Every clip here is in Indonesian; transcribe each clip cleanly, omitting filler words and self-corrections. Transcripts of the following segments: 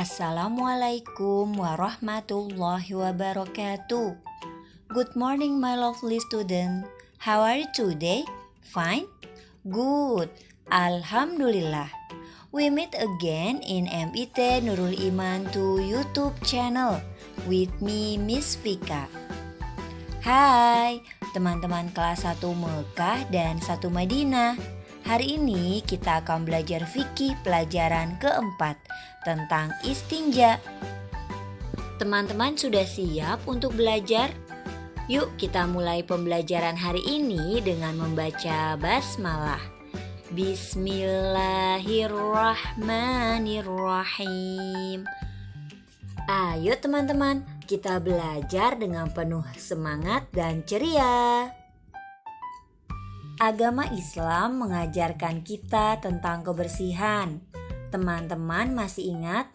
Assalamualaikum warahmatullahi wabarakatuh. Good morning my lovely student. How are you today? Fine? Good. Alhamdulillah. We meet again in MIT Nurul Iman 2 YouTube channel with me Miss Vika. Hai teman-teman kelas 1 Mekah dan 1 Madinah. Hari ini kita akan belajar fikih pelajaran keempat tentang istinja. Teman-teman sudah siap untuk belajar? Yuk kita mulai pembelajaran hari ini dengan membaca basmalah. Bismillahirrahmanirrahim. Ayo teman-teman, kita belajar dengan penuh semangat dan ceria. Agama Islam mengajarkan kita tentang kebersihan. Teman-teman masih ingat?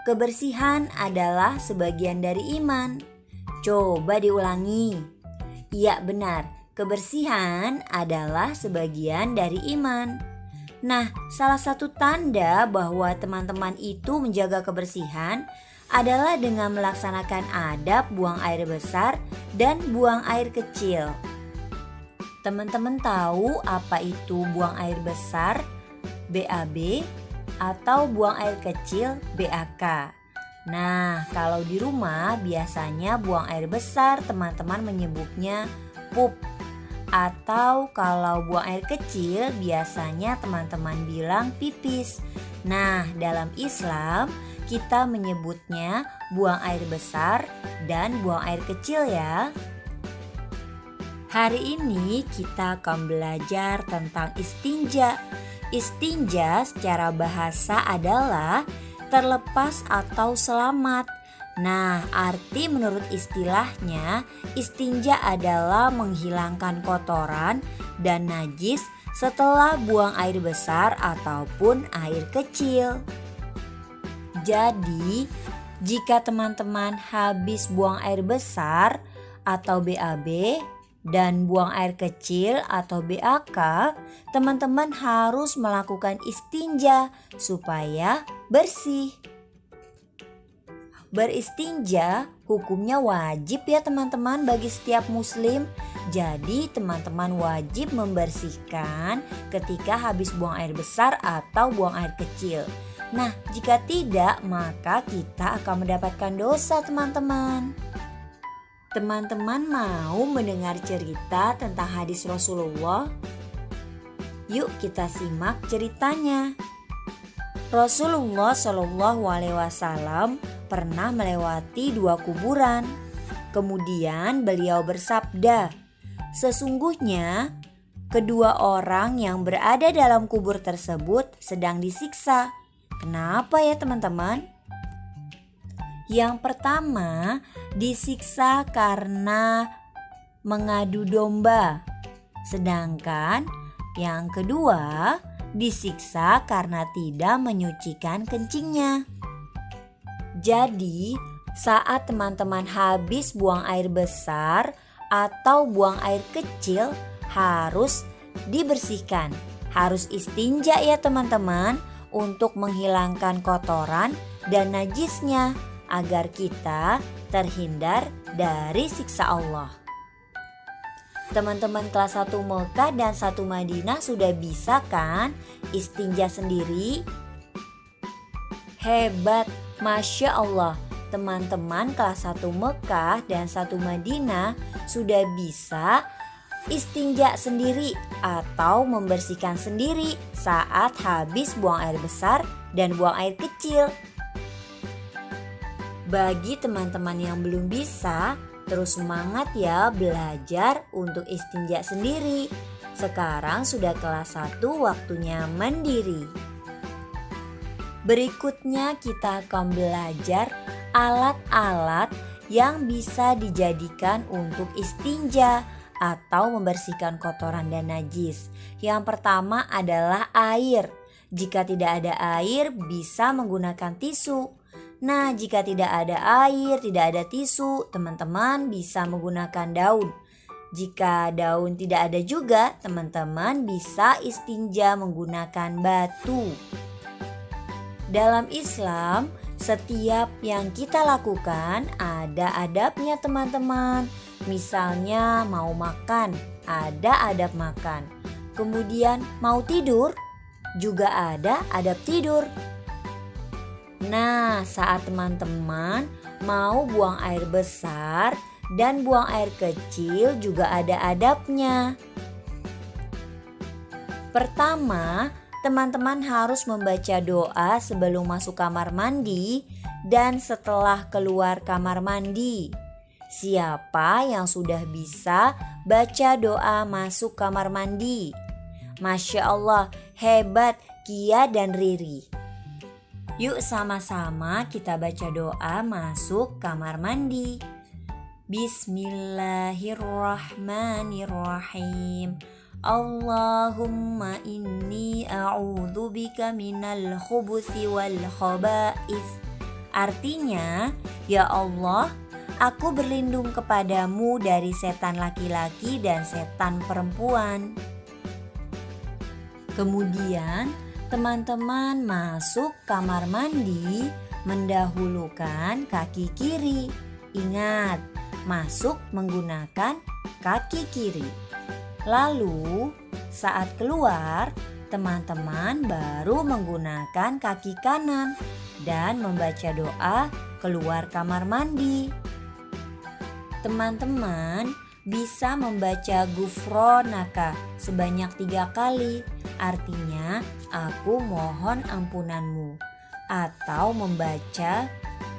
Kebersihan adalah sebagian dari iman. Coba diulangi. Iya benar, kebersihan adalah sebagian dari iman. Nah, salah satu tanda bahwa teman-teman itu menjaga kebersihan adalah dengan melaksanakan adab buang air besar dan buang air kecil. Teman-teman tahu apa itu buang air besar, BAB, atau buang air kecil, BAK? Nah, kalau di rumah biasanya buang air besar teman-teman menyebutnya pup. Atau kalau buang air kecil biasanya teman-teman bilang pipis. Nah, dalam Islam kita menyebutnya buang air besar dan buang air kecil ya. Hari ini kita akan belajar tentang istinja. Istinja secara bahasa adalah terlepas atau selamat. Nah, arti menurut istilahnya, istinja adalah menghilangkan kotoran dan najis setelah buang air besar ataupun air kecil. Jadi, jika teman-teman habis buang air besar atau BAB dan buang air kecil atau BAK, teman-teman harus melakukan istinja supaya bersih. Beristinja hukumnya wajib ya teman-teman bagi setiap muslim. Jadi teman-teman wajib membersihkan ketika habis buang air besar atau buang air kecil. Nah, jika tidak maka kita akan mendapatkan dosa teman-teman. Teman-teman mau mendengar cerita tentang hadis Rasulullah? Yuk kita simak ceritanya. Rasulullah SAW pernah melewati 2 kuburan. Kemudian beliau bersabda, sesungguhnya kedua orang yang berada dalam kubur tersebut sedang disiksa. Kenapa ya teman-teman? Yang pertama disiksa karena mengadu domba. Sedangkan yang kedua disiksa karena tidak menyucikan kencingnya. Jadi saat teman-teman habis buang air besar atau buang air kecil harus dibersihkan. Harus istinja ya teman-teman untuk menghilangkan kotoran dan najisnya, agar kita terhindar dari siksa Allah. Teman-teman kelas 1 Mekah dan 1 Madinah sudah bisa kan istinja sendiri? Hebat, Masya Allah. Teman-teman kelas 1 Mekah dan 1 Madinah sudah bisa istinja sendiri atau membersihkan sendiri saat habis buang air besar dan buang air kecil. Bagi teman-teman yang belum bisa, terus semangat ya belajar untuk istinja sendiri. Sekarang sudah kelas 1, waktunya mandiri. Berikutnya kita akan belajar alat-alat yang bisa dijadikan untuk istinja atau membersihkan kotoran dan najis. Yang pertama adalah air. Jika tidak ada air, bisa menggunakan tisu. Nah, jika tidak ada air, tidak ada tisu, teman-teman bisa menggunakan daun. Jika daun tidak ada juga, teman-teman bisa istinja menggunakan batu. Dalam Islam, Setiap yang kita lakukan ada adabnya teman-teman. Misalnya mau makan, ada adab makan. Kemudian mau tidur, juga ada adab tidur. Nah, saat teman-teman mau buang air besar dan buang air kecil juga ada adabnya. Pertama, teman-teman harus membaca doa sebelum masuk kamar mandi dan setelah keluar kamar mandi. Siapa yang sudah bisa baca doa masuk kamar mandi? Masya Allah, hebat Kia dan Riri. Yuk sama-sama kita baca doa masuk kamar mandi. Bismillahirrahmanirrahim. Allahumma inni a'udzubika minal khubuthi wal khaba'ith. Artinya, ya Allah, aku berlindung kepadamu dari setan laki-laki dan setan perempuan. Kemudian, teman-teman masuk kamar mandi mendahulukan kaki kiri. Ingat, masuk menggunakan kaki kiri. Lalu, saat keluar, teman-teman baru menggunakan kaki kanan dan membaca doa keluar kamar mandi. Teman-teman bisa membaca Gufronaka sebanyak 3 kali. Artinya, aku mohon ampunanmu. Atau membaca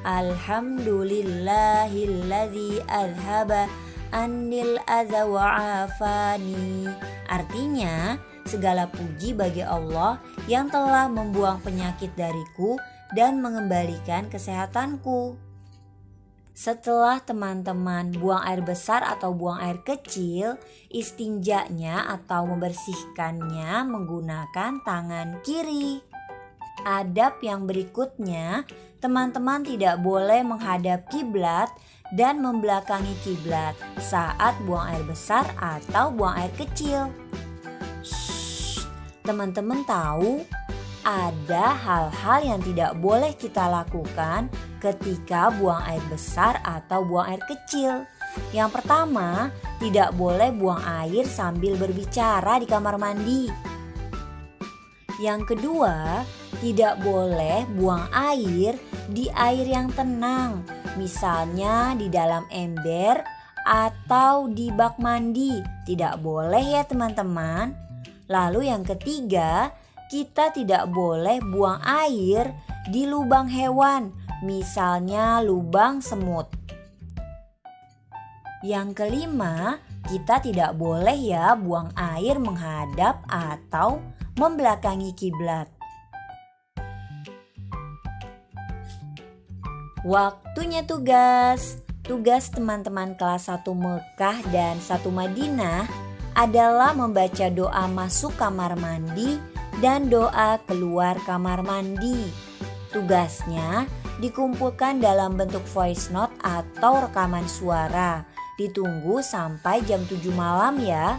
Alhamdulillahilladzi azhaba annil adza wa afani. Artinya, segala puji bagi Allah yang telah membuang penyakit dariku dan mengembalikan kesehatanku. Setelah teman-teman buang air besar atau buang air kecil, istinjanya atau membersihkannya menggunakan tangan kiri. Adab yang berikutnya, teman-teman tidak boleh menghadap kiblat dan membelakangi kiblat saat buang air besar atau buang air kecil. Teman-teman tahu ada hal-hal yang tidak boleh kita lakukan ketika buang air besar atau buang air kecil. Yang pertama, tidak boleh buang air sambil berbicara di kamar mandi. Yang kedua, tidak boleh buang air di air yang tenang, misalnya di dalam ember atau di bak mandi. Tidak boleh ya teman-teman. Lalu yang ketiga, kita tidak boleh buang air di lubang hewan, misalnya lubang semut. Yang kelima, kita tidak boleh ya buang air menghadap atau membelakangi kiblat. Waktunya tugas. Tugas teman-teman kelas 1 Mekah dan 1 Madinah adalah membaca doa masuk kamar mandi dan doa keluar kamar mandi. Tugasnya dikumpulkan dalam bentuk voice note atau rekaman suara. Ditunggu sampai jam 7 malam ya.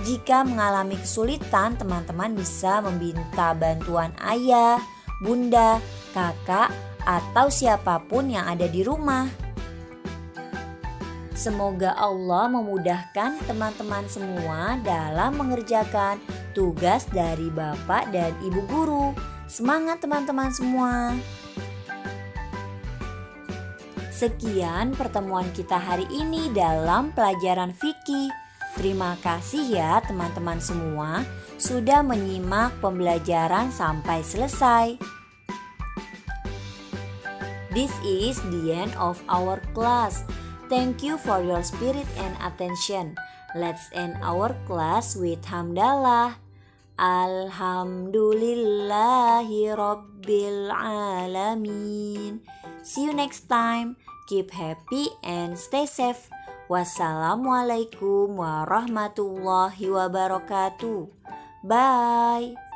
Jika mengalami kesulitan, teman-teman bisa meminta bantuan ayah, bunda, kakak, atau siapapun yang ada di rumah. Semoga Allah memudahkan teman-teman semua dalam mengerjakan tugas dari Bapak dan Ibu Guru. Semangat teman-teman semua. Sekian pertemuan kita hari ini dalam pelajaran fikih. Terima kasih ya teman-teman semua sudah menyimak pembelajaran sampai selesai. This is the end of our class. Thank you for your spirit and attention. Let's end our class with hamdalah. Alhamdulillahi Rabbil Alamin. See you next time. Keep happy and stay safe. Wassalamualaikum warahmatullahi wabarakatuh. Bye.